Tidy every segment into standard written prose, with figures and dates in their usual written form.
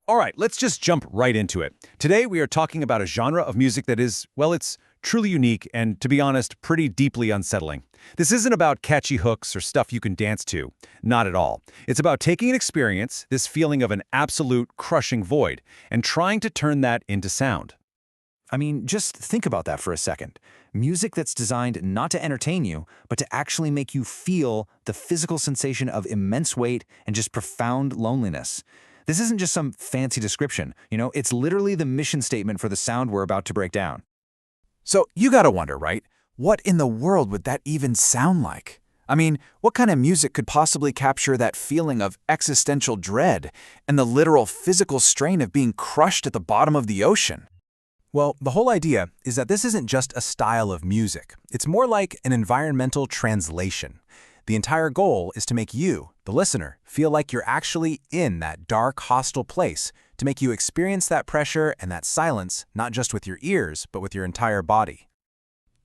All right, let's just jump right into it. Today we are talking about a genre of music that is, well, it's truly unique and, to be honest, pretty deeply unsettling. This isn't about catchy hooks or stuff you can dance to. Not at all. It's about taking an experience, this feeling of an absolute crushing void, and trying to turn that into sound. I mean, just think about that for a second. Music that's designed not to entertain you, but to actually make you feel the physical sensation of immense weight and just profound loneliness. This isn't just some fancy description, it's literally the mission statement for the sound we're about to break down. So you gotta wonder, right? What in the world would that even sound like? I mean, what kind of music could possibly capture that feeling of existential dread and the literal physical strain of being crushed at the bottom of the ocean? Well, the whole idea is that this isn't just a style of music. It's more like an environmental translation. The entire goal is to make you, the listener, feel like you're actually in that dark, hostile place, to make you experience that pressure and that silence, not just with your ears, but with your entire body.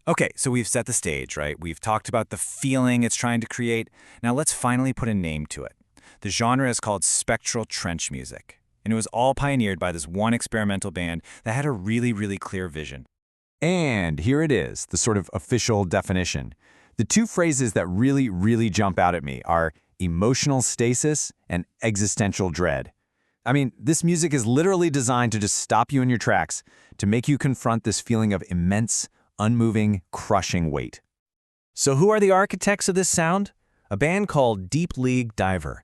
Okay, so we've set the stage, right? We've talked about the feeling it's trying to create. Now let's finally put a name to it. The genre is called Spectral Trench music, and it was all pioneered by this one experimental band that had a really, really clear vision. And here it is, the sort of official definition. The two phrases that really jump out at me are emotional stasis and existential dread. I mean, this music is literally designed to just stop you in your tracks, to make you confront this feeling of immense, unmoving, crushing weight. So who are the architects of this sound? A band called DEEP.LEAGUE.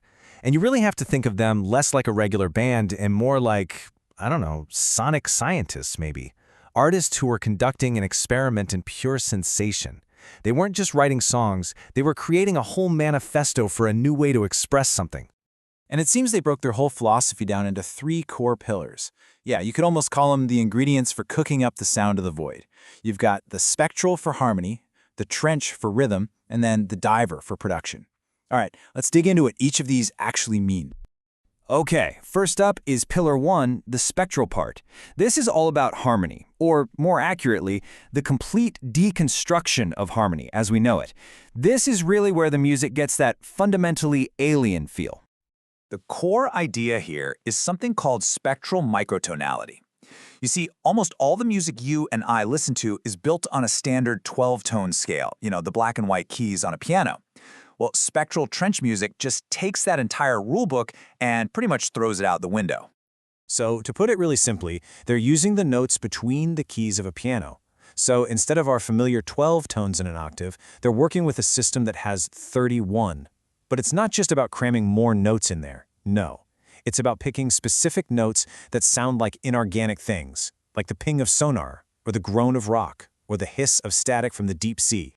And you really have to think of them less like a regular band and more like, I don't know, sonic scientists maybe. Artists who were conducting an experiment in pure sensation. They weren't just writing songs, they were creating a whole manifesto for a new way to express something. And it seems they broke their whole philosophy down into 3 core pillars. Yeah, you could almost call them the ingredients for cooking up the sound of the void. You've got the spectral for harmony, the trench for rhythm, and then the diver for production. All right, let's dig into what each of these actually mean. Okay, first up is Pillar 1, the spectral part. This is all about harmony, or more accurately, the complete deconstruction of harmony as we know it. This is really where the music gets that fundamentally alien feel. The core idea here is something called spectral microtonality. You see, almost all the music you and I listen to is built on a standard 12-tone scale, the black and white keys on a piano. Well, Spectral Trench music just takes that entire rulebook and pretty much throws it out the window. So, to put it really simply, they're using the notes between the keys of a piano. So, instead of our familiar 12 tones in an octave, they're working with a system that has 31. But it's not just about cramming more notes in there. No. It's about picking specific notes that sound like inorganic things, like the ping of sonar, or the groan of rock, or the hiss of static from the deep sea.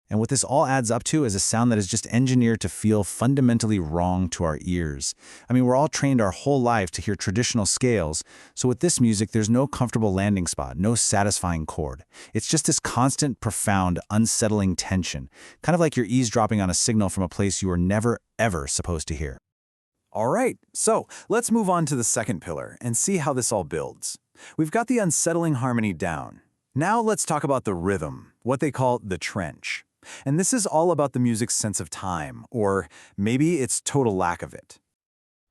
And what this all adds up to is a sound that is just engineered to feel fundamentally wrong to our ears. I mean, we're all trained our whole life to hear traditional scales, so with this music, there's no comfortable landing spot, no satisfying chord. It's just this constant, profound, unsettling tension, kind of like you're eavesdropping on a signal from a place you were never, ever supposed to hear. All right, so let's move on to the second pillar and see how this all builds. We've got the unsettling harmony down. Now let's talk about the rhythm, what they call the trench. And this is all about the music's sense of time, or maybe its total lack of it.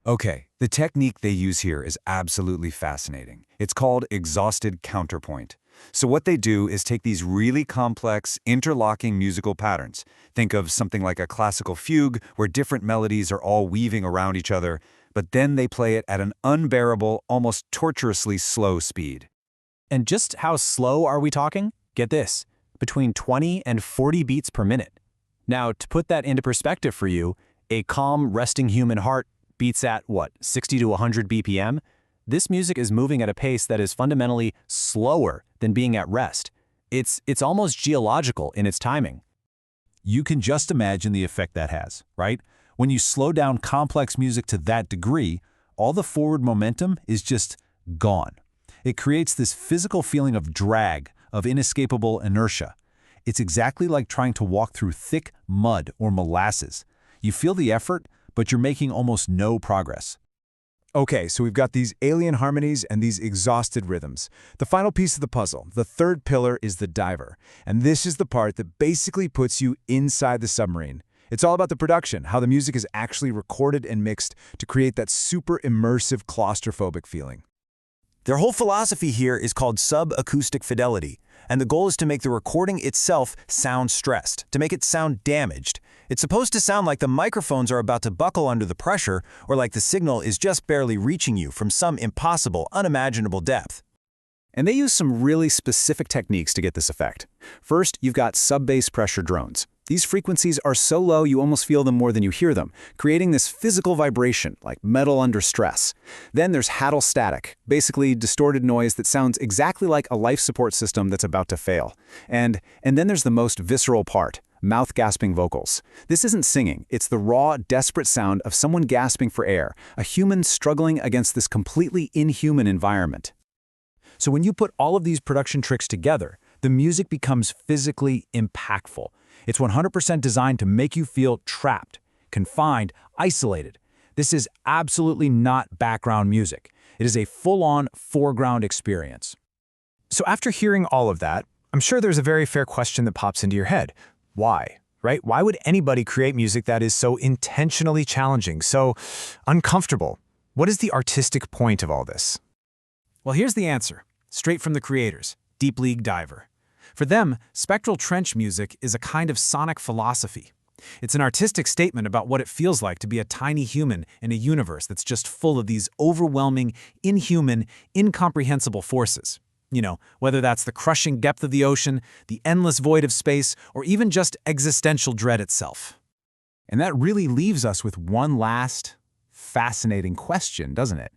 Okay, the technique they use here is absolutely fascinating. It's called exhausted counterpoint. So what they do is take these really complex, interlocking musical patterns. Think of something like a classical fugue where different melodies are all weaving around each other, but then they play it at an unbearable, almost torturously slow speed. And just how slow are we talking? Get this, between 20 and 40 beats per minute. Now, to put that into perspective for you, a calm, resting human heart beats at, 60 to 100 BPM? This music is moving at a pace that is fundamentally slower than being at rest. It's almost geological in its timing. You can just imagine the effect that has, right? When you slow down complex music to that degree, all the forward momentum is just gone. It creates this physical feeling of drag, of inescapable inertia. It's exactly like trying to walk through thick mud or molasses. You feel the effort, but you're making almost no progress. Okay, so we've got these alien harmonies and these exhausted rhythms. The final piece of the puzzle, the third pillar, is the diver. And this is the part that basically puts you inside the submarine. It's all about the production, how the music is actually recorded and mixed to create that super immersive claustrophobic feeling. Their whole philosophy here is called sub-acoustic fidelity, and the goal is to make the recording itself sound stressed, to make it sound damaged. It's supposed to sound like the microphones are about to buckle under the pressure, or like the signal is just barely reaching you from some impossible, unimaginable depth. And they use some really specific techniques to get this effect. First, you've got sub-bass pressure drones. These frequencies are so low you almost feel them more than you hear them, creating this physical vibration, like metal under stress. Then there's Haddle static, basically distorted noise that sounds exactly like a life support system that's about to fail. And then there's the most visceral part, mouth-gasping vocals. This isn't singing, it's the raw, desperate sound of someone gasping for air, a human struggling against this completely inhuman environment. So when you put all of these production tricks together, the music becomes physically impactful. It's 100% designed to make you feel trapped, confined, isolated. This is absolutely not background music. It is a full-on foreground experience. So after hearing all of that, I'm sure there's a very fair question that pops into your head. Why? Right? Why would anybody create music that is so intentionally challenging, so uncomfortable? What is the artistic point of all this? Well, here's the answer, straight from the creators, Deep League Diver. For them, Spectral Trench music is a kind of sonic philosophy. It's an artistic statement about what it feels like to be a tiny human in a universe that's just full of these overwhelming, inhuman, incomprehensible forces. You know, whether that's the crushing depth of the ocean, the endless void of space, or even just existential dread itself. And that really leaves us with one last fascinating question, doesn't it?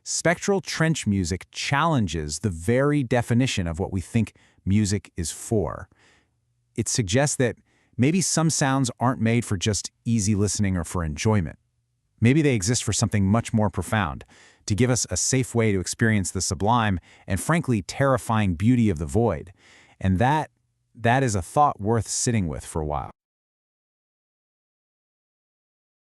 Spectral Trench music challenges the very definition of what we think music is for. It suggests that maybe some sounds aren't made for just easy listening or for enjoyment. Maybe they exist for something much more profound, to give us a safe way to experience the sublime and frankly terrifying beauty of the void. And that is a thought worth sitting with for a while.